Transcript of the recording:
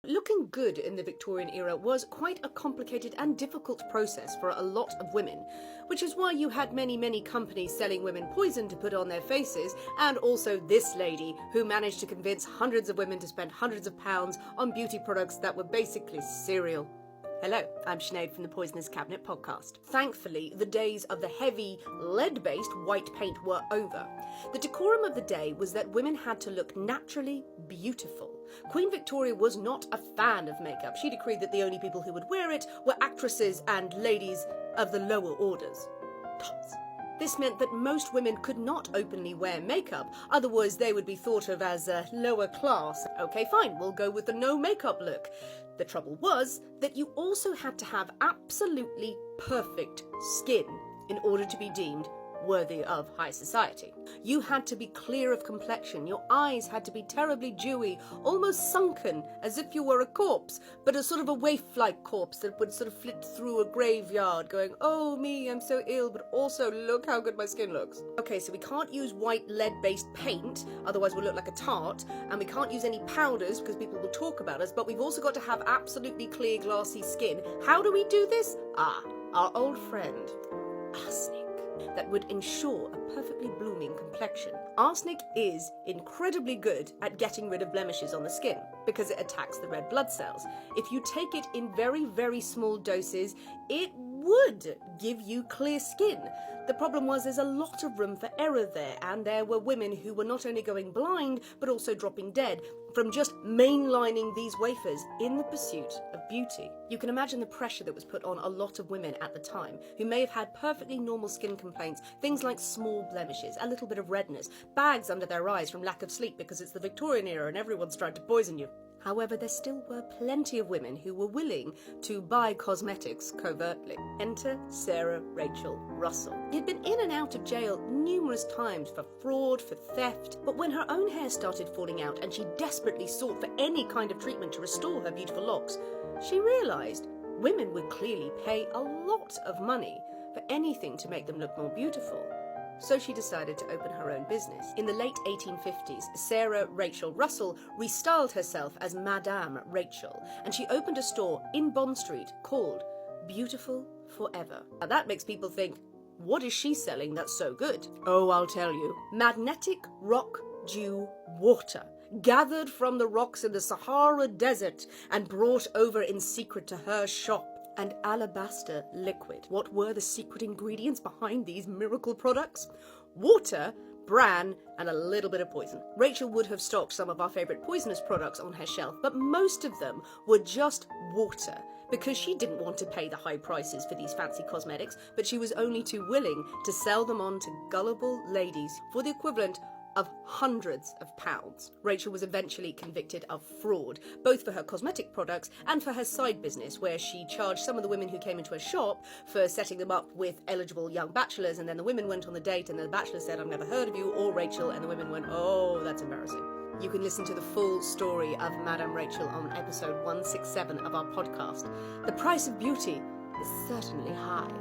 Looking good in the Victorian era was quite a complicated and difficult process for a lot of women, which is why you had many companies selling women poison to put on their faces, and also this lady who managed to convince hundreds of women to spend hundreds of pounds on beauty products that were basically cereal. Hello, I'm Sinead from the Poisonous Cabinet podcast. Thankfully, the days of the heavy, lead-based white paint were over. The decorum of the day was that women had to look naturally beautiful. Queen Victoria was not a fan of makeup. She decreed that the only people who would wear it were actresses and ladies of the lower orders. Tops. This meant that most women could not openly wear makeup, otherwise they would be thought of as lower class. Okay, fine, we'll go with the no makeup look. The trouble was that you also had to have absolutely perfect skin in order to be deemed worthy of high society. You had to be clear of complexion, your eyes had to be terribly dewy, almost sunken, as if you were a corpse, but a sort of a waif-like corpse that would sort of flit through a graveyard going, oh me, I'm so ill, but also look how good my skin looks. Okay, so we can't use white lead-based paint, otherwise we'll look like a tart, and we can't use any powders because people will talk about us, but we've also got to have absolutely clear, glassy skin. How do we do this? Our old friend, arsenic, that would ensure a perfectly blooming complexion. Arsenic is incredibly good at getting rid of blemishes on the skin because it attacks the red blood cells. If you take it in very small doses, it would give you clear skin. The problem was there's a lot of room for error there, and there were women who were not only going blind but also dropping dead from just mainlining these wafers in the pursuit of beauty. You can imagine the pressure that was put on a lot of women at the time who may have had perfectly normal skin complaints, things like small blemishes, a little bit of redness, bags under their eyes from lack of sleep because it's the Victorian era and everyone's trying to poison you. However, there still were plenty of women who were willing to buy cosmetics covertly. Enter Sarah Rachel Russell. She'd been in and out of jail numerous times for fraud, for theft, but when her own hair started falling out and she desperately sought for any kind of treatment to restore her beautiful locks, she realised women would clearly pay a lot of money for anything to make them look more beautiful. So she decided to open her own business. In the late 1850s, Sarah Rachel Russell restyled herself as Madame Rachel, and she opened a store in Bond Street called Beautiful Forever. Now that makes people think, what is she selling that's so good? Oh, I'll tell you. Magnetic rock dew water, gathered from the rocks in the Sahara Desert and brought over in secret to her shop. And alabaster liquid. What were the secret ingredients behind these miracle products? Water, bran, and a little bit of poison. Rachel would have stocked some of our favourite poisonous products on her shelf, but most of them were just water, because she didn't want to pay the high prices for these fancy cosmetics, but she was only too willing to sell them on to gullible ladies for the equivalent of hundreds of pounds. Rachel was eventually convicted of fraud, both for her cosmetic products and for her side business, where she charged some of the women who came into her shop for setting them up with eligible young bachelors, and then the women went on the date and the bachelor said, I've never heard of you or Rachel, and the women went, oh, that's embarrassing. You can listen to the full story of Madame Rachel on episode 167 of our podcast. The price of beauty is certainly high.